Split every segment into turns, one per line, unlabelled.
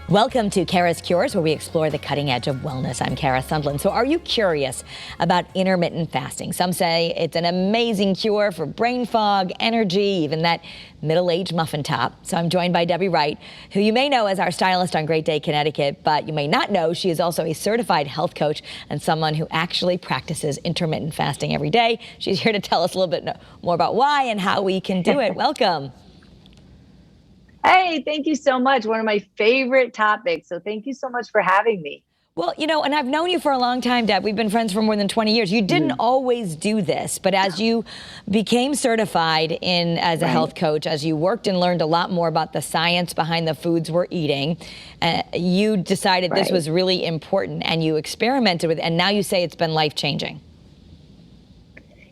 Welcome to Kara's Cures, where we explore the cutting edge of wellness. I'm Kara Sundlun. So are you curious about intermittent fasting? Some say it's an amazing cure for brain fog, energy, even that middle-aged muffin top. So I'm joined by Debbie Wright, who you may know as our stylist on Great Day, Connecticut, but you may not know she is also a certified health coach and someone who actually practices intermittent fasting every day. She's here to tell us a little bit more about why and how we can do it. Welcome.
Hey, thank you so much. One of my favorite topics. So thank you so much for having me.
Well, you know, and I've known you for a long time, Deb. We've been friends for more than 20 years. You didn't always do this, but as you became certified as a health coach, as you worked and learned a lot more about the science behind the foods we're eating, you decided this was really important and you experimented with it, and now you say it's been life-changing.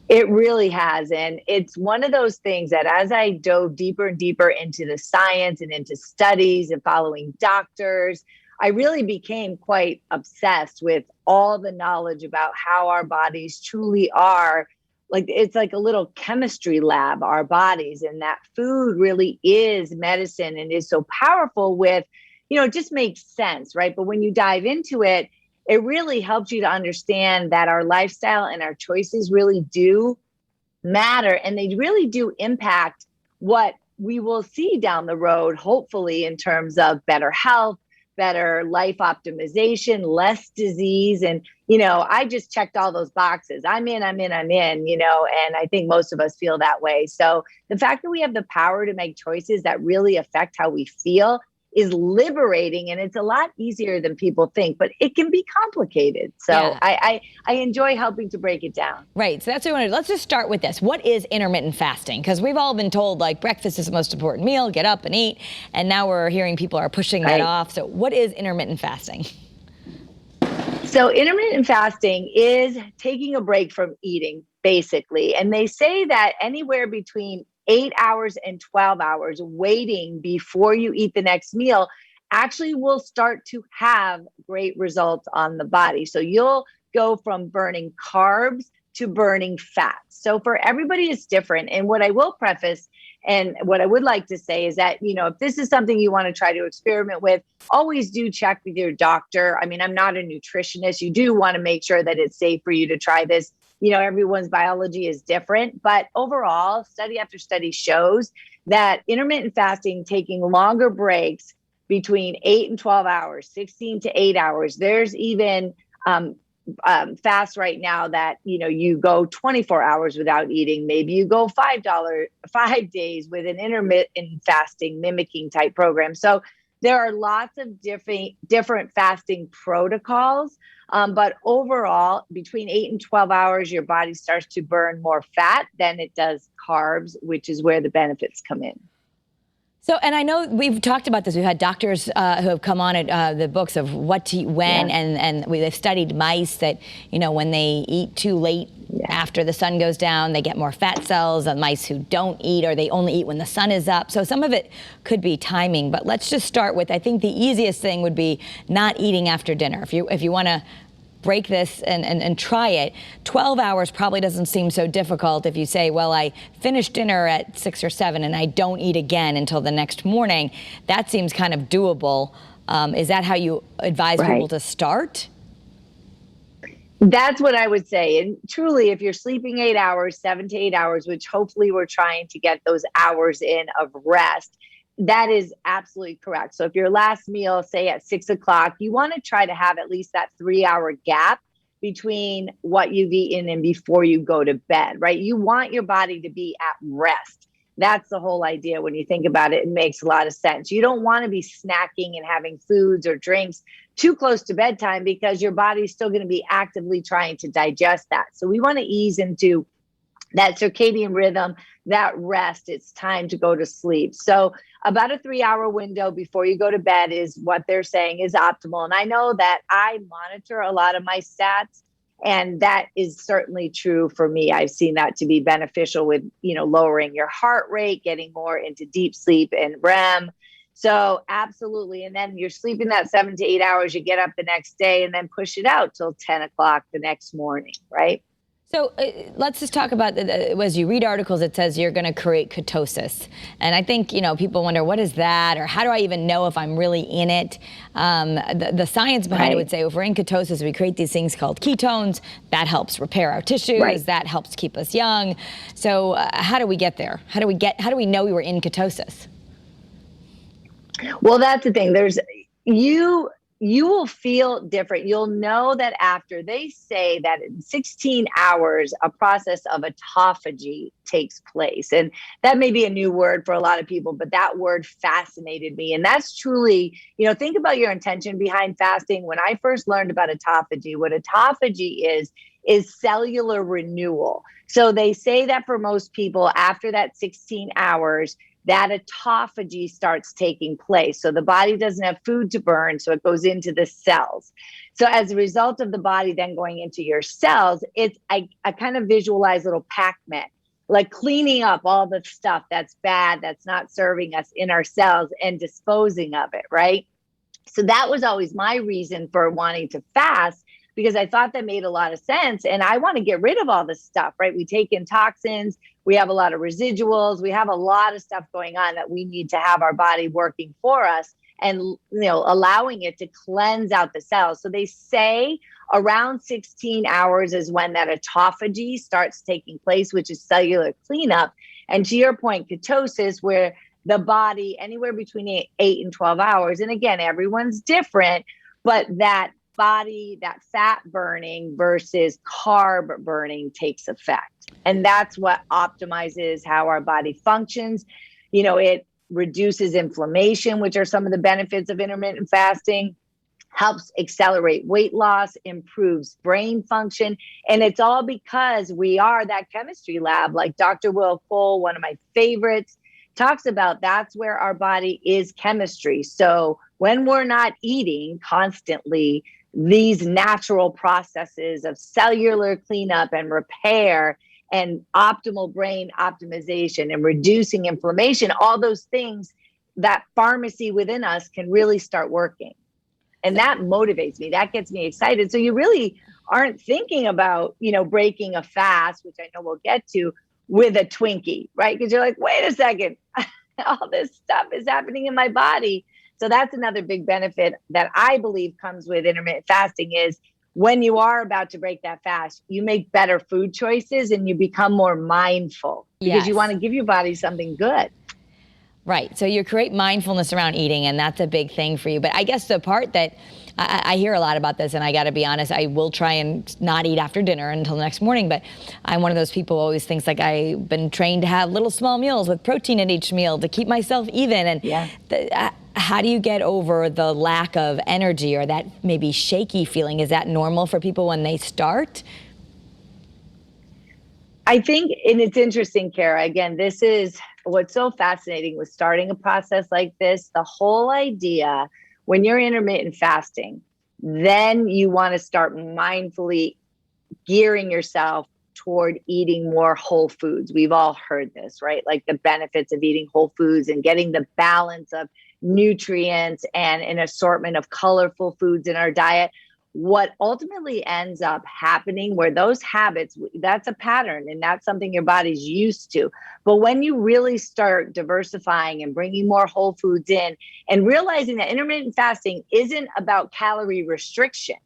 It really has. And it's one of those things that as I dove deeper and deeper into the science and into studies and following doctors, I really became quite obsessed with all the knowledge about how our bodies truly are. Like, it's like a little chemistry lab, our bodies, and that food really is medicine and is so powerful with, it just makes sense, right? But when you dive into it, it really helps you to understand that our lifestyle and our choices really do matter, and they really do impact what we will see down the road, hopefully, in terms of better health, better life optimization, less disease. And, I just checked all those boxes. I'm in, and I think most of us feel that way. So the fact that we have the power to make choices that really affect how we feel is liberating, and it's a lot easier than people think, but it can be complicated. So I enjoy helping to break it down.
Right. So that's what I wanted. Let's just start with this. What is intermittent fasting? Because we've all been told, like, breakfast is the most important meal, get up and eat. And now we're hearing people are pushing that off. So what is intermittent fasting?
So intermittent fasting is taking a break from eating, basically. And they say that anywhere between 8 hours and 12 hours waiting before you eat the next meal actually will start to have great results on the body. So you'll go from burning carbs to burning fat. So for everybody, it's different. And what I will preface and what I would like to say is that, if this is something you want to try to experiment with, always do check with your doctor. I mean, I'm not a nutritionist. You do want to make sure that it's safe for you to try this. Everyone's biology is different, but overall, study after study shows that intermittent fasting, taking longer breaks between 8 and 12 hours, 16 to 8 hours, there's even fast right now that, you go 24 hours without eating. Maybe you go 5 days with an intermittent fasting mimicking type program. So there are lots of different fasting protocols. But overall, between 8 and 12 hours, your body starts to burn more fat than it does carbs, which is where the benefits come in.
So, and I know we've talked about this. We've had doctors who have come on at the books of what to eat when, and they've studied mice that, when they eat too late after the sun goes down, they get more fat cells. And mice who don't eat, or they only eat when the sun is up. So some of it could be timing. But let's just start with, I think the easiest thing would be not eating after dinner. If you want to break this and try it, 12 hours probably doesn't seem so difficult if you say, well, I finished dinner at 6 or 7 and I don't eat again until the next morning. That seems kind of doable. Is that how you advise people to start?
That's what I would say. And truly, if you're sleeping 8 hours, 7 to 8 hours, which hopefully we're trying to get those hours in of rest, that is absolutely correct. So if your last meal, say at 6 o'clock, you want to try to have at least that 3-hour gap between what you've eaten and before you go to bed, right? You want your body to be at rest. That's the whole idea. When you think about it, it makes a lot of sense. You don't want to be snacking and having foods or drinks too close to bedtime, because your body's still going to be actively trying to digest that. So we want to ease into that circadian rhythm, that rest. It's time to go to sleep. So about a 3-hour window before you go to bed is what they're saying is optimal. And I know that I monitor a lot of my stats, and that is certainly true for me. I've seen that to be beneficial with, lowering your heart rate, getting more into deep sleep and REM. So absolutely. And then you're sleeping that 7 to 8 hours, you get up the next day and then push it out till 10 o'clock the next morning, right?
So let's just talk about, as you read articles, it says you're going to create ketosis. And I think, people wonder, what is that? Or how do I even know if I'm really in it? The science behind it would say, if we're in ketosis, we create these things called ketones. That helps repair our tissues.
Right.
That helps keep us young. So how do we get there? How do we know we were in ketosis?
Well, that's the thing. You will feel different. You'll know that after. They say that in 16 hours, a process of autophagy takes place. And that may be a new word for a lot of people, but that word fascinated me. And that's truly, think about your intention behind fasting. When I first learned about autophagy, what autophagy is cellular renewal. So they say that for most people, after that 16 hours, that autophagy starts taking place. So the body doesn't have food to burn, so it goes into the cells. So as a result of the body then going into your cells, I kind of visualize little Pac-Man, like cleaning up all the stuff that's bad, that's not serving us in our cells and disposing of it, right? So that was always my reason for wanting to fast, because I thought that made a lot of sense. And I want to get rid of all this stuff, right? We take in toxins, we have a lot of residuals, we have a lot of stuff going on that we need to have our body working for us and, allowing it to cleanse out the cells. So they say around 16 hours is when that autophagy starts taking place, which is cellular cleanup. And to your point, ketosis, where the body anywhere between 8 and 12 hours. And again, everyone's different, but that body, that fat burning versus carb burning takes effect. And that's what optimizes how our body functions. It reduces inflammation, which are some of the benefits of intermittent fasting, helps accelerate weight loss, improves brain function. And it's all because we are that chemistry lab, like Dr. Will Cole, one of my favorites, talks about. That's where our body is chemistry. So when we're not eating constantly, these natural processes of cellular cleanup and repair and optimal brain optimization and reducing inflammation, all those things, that pharmacy within us can really start working. And that motivates me. That gets me excited. So you really aren't thinking about, breaking a fast, which I know we'll get to, with a Twinkie, right? Because you're like, wait a second, all this stuff is happening in my body. So that's another big benefit that I believe comes with intermittent fasting is when you are about to break that fast, you make better food choices and you become more mindful because you want to give your body something good.
Right. So you create mindfulness around eating, and that's a big thing for you. But I guess the part that I hear a lot about this, and I got to be honest, I will try and not eat after dinner until the next morning. But I'm one of those people who always thinks like I've been trained to have little small meals with protein in each meal to keep myself even. And how do you get over the lack of energy or that maybe shaky feeling? Is that normal for people when they start?
I think, and it's interesting, Kara, again, this is what's so fascinating with starting a process like this. The whole idea, when you're intermittent fasting, then you want to start mindfully gearing yourself toward eating more whole foods. We've all heard this, right? Like the benefits of eating whole foods and getting the balance of nutrients and an assortment of colorful foods in our diet. What ultimately ends up happening where those habits, that's a pattern and that's something your body's used to. But when you really start diversifying and bringing more whole foods in and realizing that intermittent fasting isn't about calorie restriction,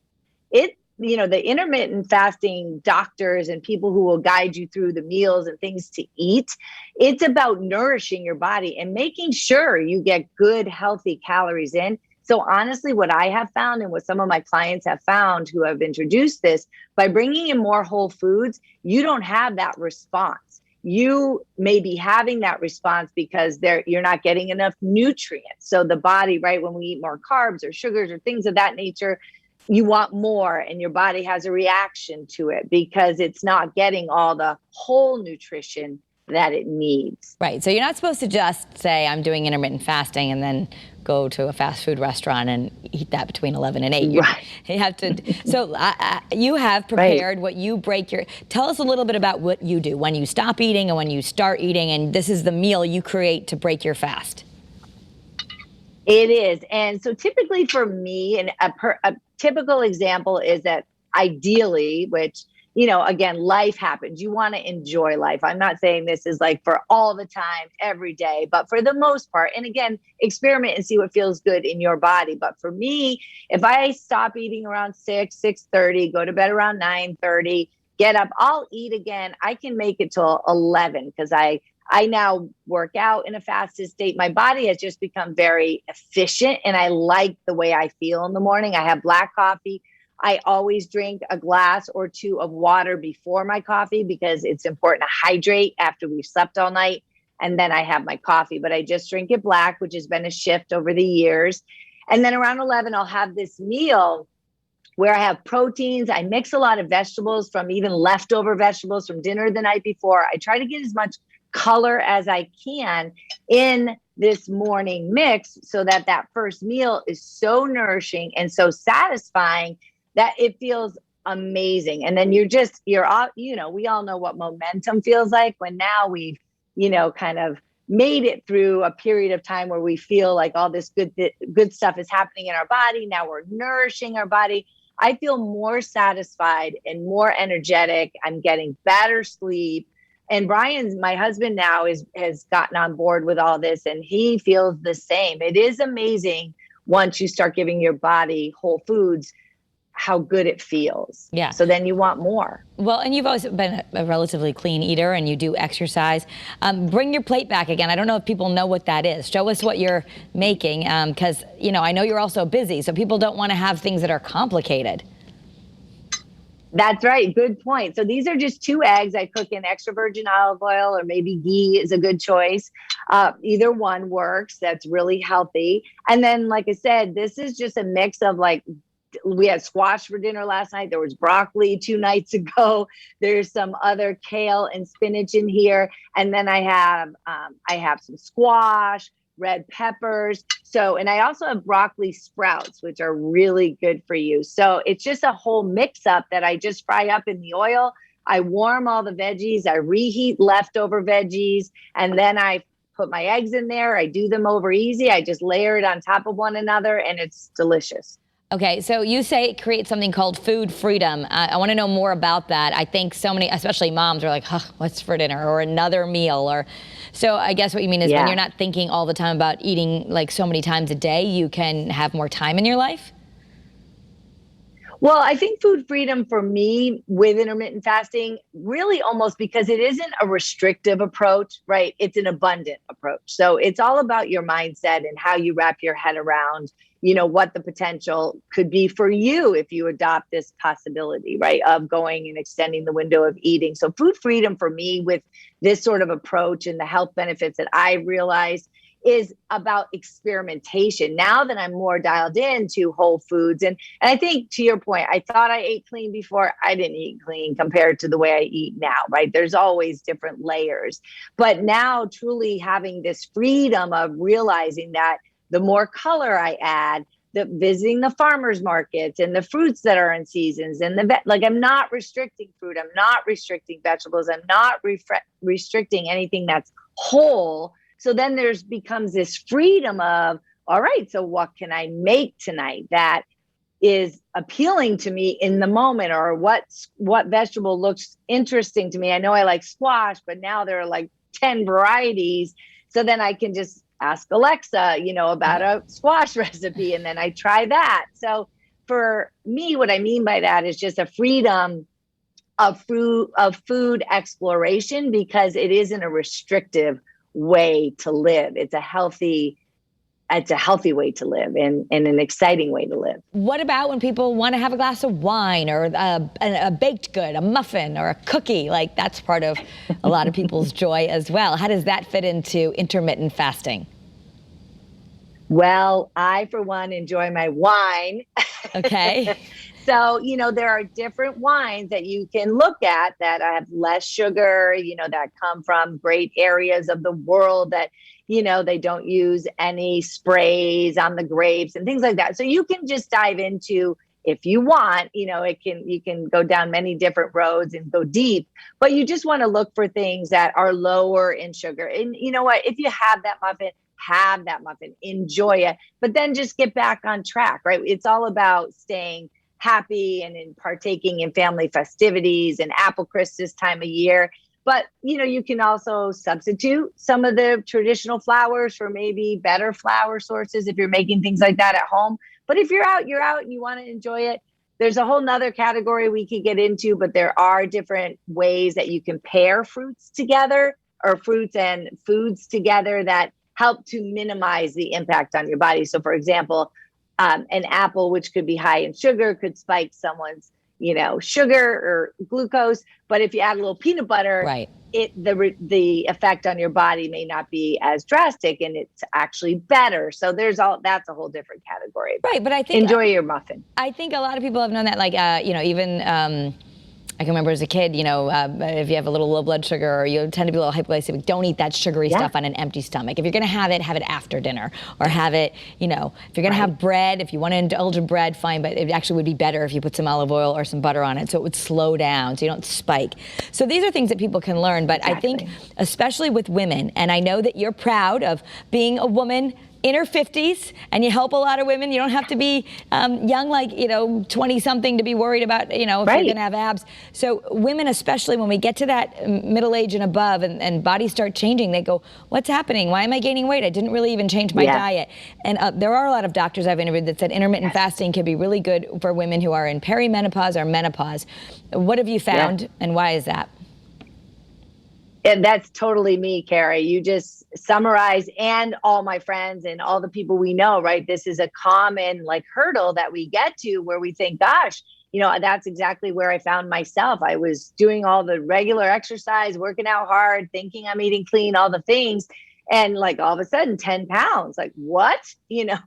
the intermittent fasting doctors and people who will guide you through the meals and things to eat, it's about nourishing your body and making sure you get good, healthy calories in. So honestly, what I have found and what some of my clients have found who have introduced this, by bringing in more whole foods, you don't have that response. You may be having that response because you're not getting enough nutrients. So the body, right, when we eat more carbs or sugars or things of that nature, you want more and your body has a reaction to it because it's not getting all the whole nutrition that it needs.
Right. So you're not supposed to just say, I'm doing intermittent fasting and then go to a fast food restaurant and eat that between 11 and 8.
Right.
You have to. So you have prepared what you tell us a little bit about what you do when you stop eating and when you start eating. And this is the meal you create to break your fast.
It is. And so typically for me, and a typical example is that ideally, which again, life happens. You want to enjoy life. I'm not saying this is like for all the time, every day, but for the most part. And again, experiment and see what feels good in your body. But for me, if I stop eating around 6:30, go to bed around 9:30, get up, I'll eat again. I can make it till 11 because I now work out in a fasted state. My body has just become very efficient and I like the way I feel in the morning. I have black coffee. I always drink a glass or two of water before my coffee because it's important to hydrate after we've slept all night. And then I have my coffee, but I just drink it black, which has been a shift over the years. And then around 11, I'll have this meal where I have proteins. I mix a lot of vegetables from even leftover vegetables from dinner the night before. I try to get as much color as I can in this morning mix so that that first meal is so nourishing and so satisfying that it feels amazing. And then you're all, we all know what momentum feels like when now we've, kind of made it through a period of time where we feel like all this good stuff is happening in our body. Now we're nourishing our body. I feel more satisfied and more energetic. I'm getting better sleep. And my husband now has gotten on board with all this and he feels the same. It is amazing once you start giving your body whole foods, how good it feels.
Yeah.
So then you want more.
Well, and you've always been a relatively clean eater and you do exercise. Bring your plate back again. I don't know if people know what that is. Show us what you're making because, I know you're also busy. So people don't want to have things that are complicated.
That's right. Good point. So these are just 2 eggs. I cook in extra virgin olive oil or maybe ghee is a good choice. Either one works. That's really healthy. And then, like I said, this is just a mix of we had squash for dinner last night. There was broccoli 2 nights ago. There's some other kale and spinach in here. And then I have some squash, red peppers. And I also have broccoli sprouts, which are really good for you. So it's just a whole mix up that I just fry up in the oil. I warm all the veggies. I reheat leftover veggies. And then I put my eggs in there. I do them over easy. I just layer it on top of one another and it's delicious.
Okay, so you say create something called food freedom. I want to know more about that. I think so many, especially moms, are like, what's for dinner or another meal? So I guess what you mean is when you're not thinking all the time about eating like so many times a day, you can have more time in your life?
Well, I think food freedom for me with intermittent fasting, really almost because it isn't a restrictive approach, right? It's an abundant approach. So it's all about your mindset and how you wrap your head around, what the potential could be for you if you adopt this possibility, right, of going and extending the window of eating. So food freedom for me with this sort of approach and the health benefits that I realized is about experimentation. Now that I'm more dialed into whole foods. And I think to your point, I thought I ate clean before. I didn't eat clean compared to the way I eat now, right? There's always different layers. But now truly having this freedom of realizing that the more color I add, visiting the farmers markets and the fruits that are in seasons and I'm not restricting fruit. I'm not restricting vegetables. I'm not restricting anything that's whole. So then becomes this freedom of, all right, so what can I make tonight that is appealing to me in the moment, or what vegetable looks interesting to me? I know I like squash, but now there are like 10 varieties. So then I can just ask Alexa, about a squash recipe, and then I try that. So for me, what I mean by that is just a freedom of food exploration, because it isn't a restrictive way to live. It's a healthy way to live and an exciting way to live.
What about when people want to have a glass of wine or a baked good, a muffin or a cookie? Like that's part of a lot of people's joy as well. How does that fit into intermittent fasting?
Well, I, for one, enjoy my wine.
Okay.
So, there are different wines that you can look at that have less sugar, that come from great areas of the world that, they don't use any sprays on the grapes and things like that. So you can just dive into, if you want, you can go down many different roads and go deep, but you just want to look for things that are lower in sugar. And you know what, if you have that muffin, enjoy it, but then just get back on track, right? It's all about staying happy and in partaking in family festivities and apple crisp this time of year. But, you can also substitute some of the traditional flours for maybe better flour sources if you're making things like that at home. But if you're out and you want to enjoy it. There's a whole nother category we could get into, but there are different ways that you can pair fruits together, or fruits and foods together, that help to minimize the impact on your body. So for example, an apple, which could be high in sugar, could spike someone's, sugar or glucose. But if you add a little peanut butter,
right,
the effect on your body may not be as drastic, and it's actually better. So that's a whole different category.
Right, but I think
enjoy your muffin.
I think a lot of people have known that, like, even. I can remember as a kid, if you have a little low blood sugar or you tend to be a little hypoglycemic, don't eat that sugary stuff on an empty stomach. If you're going to have it after dinner, or have it, if you're going to have bread, if you want to indulge in bread, fine, but it actually would be better if you put some olive oil or some butter on it, so it would slow down, so you don't spike. So these are things that people can learn, but I think especially with women, and I know that you're proud of being a woman in her 50s, and you help a lot of women. You don't have to be young, like 20-something, to be worried about if you're going to have abs. So women, especially when we get to that middle age and above, and bodies start changing, they go, what's happening? Why am I gaining weight? I didn't really even change my diet. And there are a lot of doctors I've interviewed that said intermittent fasting can be really good for women who are in perimenopause or menopause. What have you found, and why is that?
And that's totally me, Kara. You just summarize, and all my friends and all the people we know, right? This is a common hurdle that we get to, where we think, gosh, that's exactly where I found myself. I was doing all the regular exercise, working out hard, thinking I'm eating clean, all the things. And all of a sudden 10 pounds, what,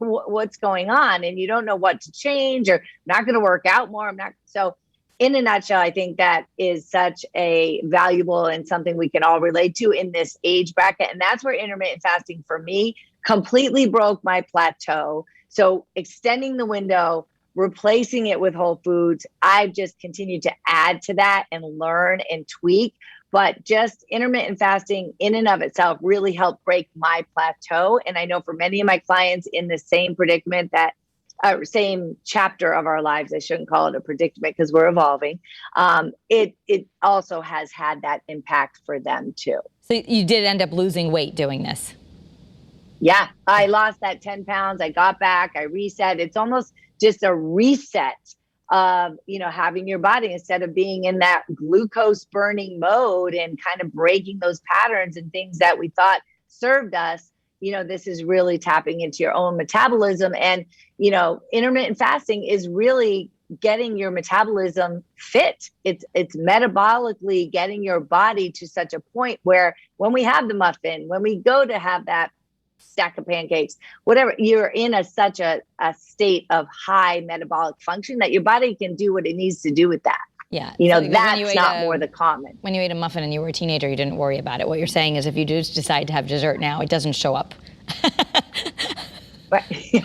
what's going on? And you don't know what to change, or I'm not going to work out more. So in a nutshell, I think that is such a valuable and something we can all relate to in this age bracket. And that's where intermittent fasting for me completely broke my plateau. So extending the window, replacing it with whole foods, I've just continued to add to that and learn and tweak. But just intermittent fasting in and of itself really helped break my plateau. And I know for many of my clients in the same predicament, that same chapter of our lives, I shouldn't call it a predicament because we're evolving. It also has had that impact for them too.
So you did end up losing weight doing this?
Yeah, I lost that 10 pounds. I got back, I reset. It's almost just a reset of, having your body, instead of being in that glucose burning mode and kind of breaking those patterns and things that we thought served us. This is really tapping into your own metabolism. And, intermittent fasting is really getting your metabolism fit. It's metabolically getting your body to such a point where when we have the muffin, when we go to have that stack of pancakes, whatever, you're in such a state of high metabolic function that your body can do what it needs to do with that.
Yeah.
That's not more the common.
When you ate a muffin and you were a teenager, you didn't worry about it. What you're saying is if you do decide to have dessert now, it doesn't show up.
Right.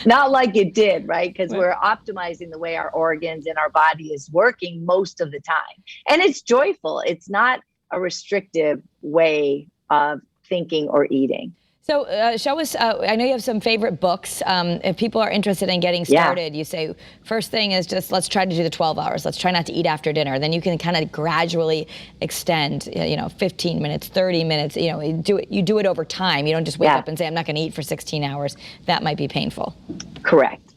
Not like it did, right? Because we're optimizing the way our organs and our body is working most of the time. And it's joyful. It's not a restrictive way of thinking or eating.
So show us, I know you have some favorite books. If people are interested in getting started, you say, first thing is just let's try to do the 12 hours. Let's try not to eat after dinner. Then you can kind of gradually extend, 15 minutes, 30 minutes, you do it over time. You don't just wake up and say, I'm not going to eat for 16 hours. That might be painful.
Correct.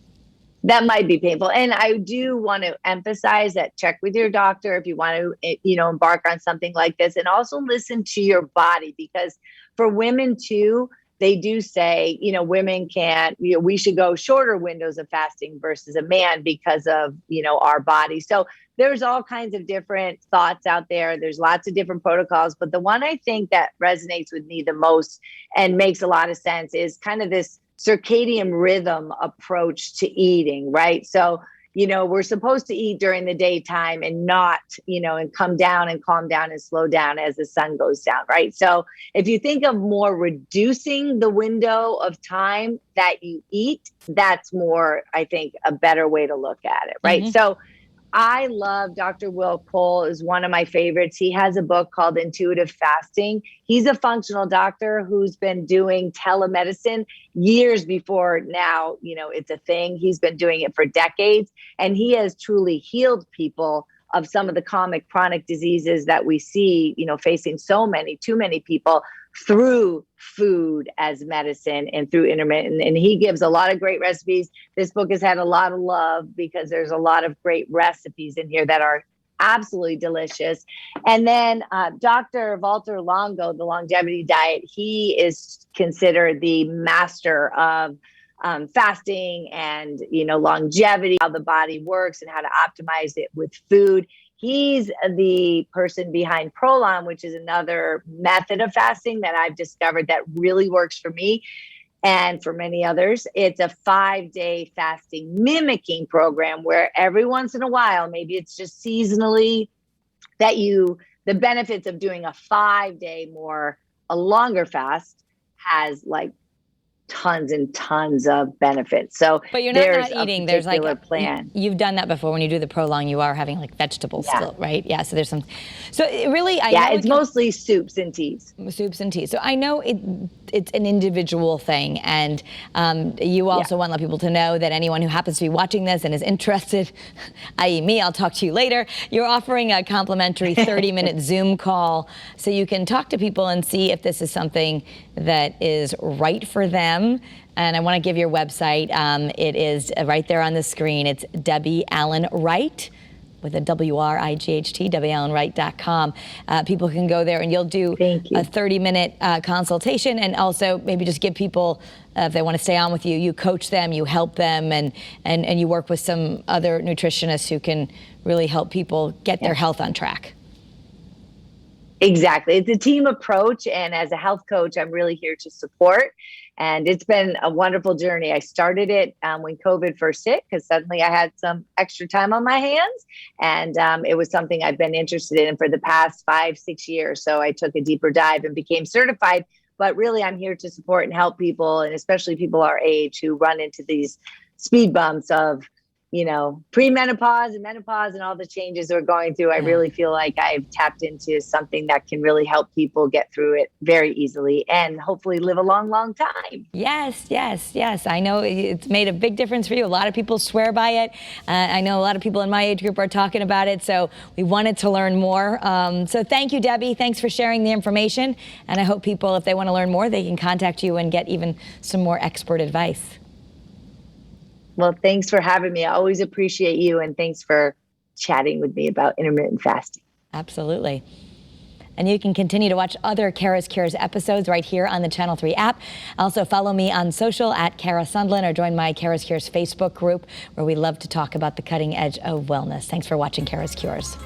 That might be painful. And I do want to emphasize that check with your doctor if you want to, embark on something like this, and also listen to your body, because for women too, they do say, women can't, we should go shorter windows of fasting versus a man because of, our body. So there's all kinds of different thoughts out there. There's lots of different protocols, but the one I think that resonates with me the most and makes a lot of sense is kind of this circadian rhythm approach to eating, right? So, we're supposed to eat during the daytime and not, and come down and calm down and slow down as the sun goes down, right? So if you think of more reducing the window of time that you eat, that's more, I think, a better way to look at it, right? Mm-hmm. So I love Dr. Will Cole is one of my favorites. He has a book called Intuitive Fasting. He's a functional doctor who's been doing telemedicine years before now, it's a thing. He's been doing it for decades, and he has truly healed people of some of the common chronic diseases that we see, facing too many people through food as medicine and through intermittent. And he gives a lot of great recipes. This book has had a lot of love because there's a lot of great recipes in here that are absolutely delicious. And then Dr. Walter Longo, the longevity diet, he is considered the master of fasting and, longevity, how the body works and how to optimize it with food. He's the person behind Prolon, which is another method of fasting that I've discovered that really works for me and for many others. It's a 5-day fasting mimicking program where every once in a while, maybe it's just seasonally, the benefits of doing a 5-day a longer fast has like tons and tons of benefits. So,
but you're not eating. There's like a
plan.
You've done that before. When you do the Prolong, you are having like vegetables still, right? Yeah. So there's some. So it really,
it's mostly soups and teas.
Soups and teas. So I know it's an individual thing, and you also want to let people to know that anyone who happens to be watching this and is interested, i.e. me, I'll talk to you later. You're offering a complimentary 30-minute Zoom call so you can talk to people and see if this is something that is right for them. And I want to give your website. It is right there on the screen. It's Debbie Allen Wright with a W-R-I-G-H-T, DebbieAllenWright.com. People can go there and you'll do a 30-minute consultation, and also maybe just give people, if they want to stay on with you, you coach them, you help them, and you work with some other nutritionists who can really help people get their health on track.
Exactly. It's a team approach. And as a health coach, I'm really here to support. And it's been a wonderful journey. I started it when COVID first hit because suddenly I had some extra time on my hands. And it was something I've been interested in for the past 5-6 years. So I took a deeper dive and became certified. But really, I'm here to support and help people, and especially people our age who run into these speed bumps of premenopause and menopause and all the changes we're going through. I really feel like I've tapped into something that can really help people get through it very easily and hopefully live a long, long time.
Yes. I know it's made a big difference for you. A lot of people swear by it. I know a lot of people in my age group are talking about it. So we wanted to learn more. So thank you, Debbie. Thanks for sharing the information. And I hope people, if they want to learn more, they can contact you and get even some more expert advice.
Well, thanks for having me. I always appreciate you, and thanks for chatting with me about intermittent fasting.
Absolutely. And you can continue to watch other Kara's Cures episodes right here on the Channel 3 app. Also follow me on social at Kara Sundlun, or join my Kara's Cures Facebook group, where we love to talk about the cutting edge of wellness. Thanks for watching Kara's Cures.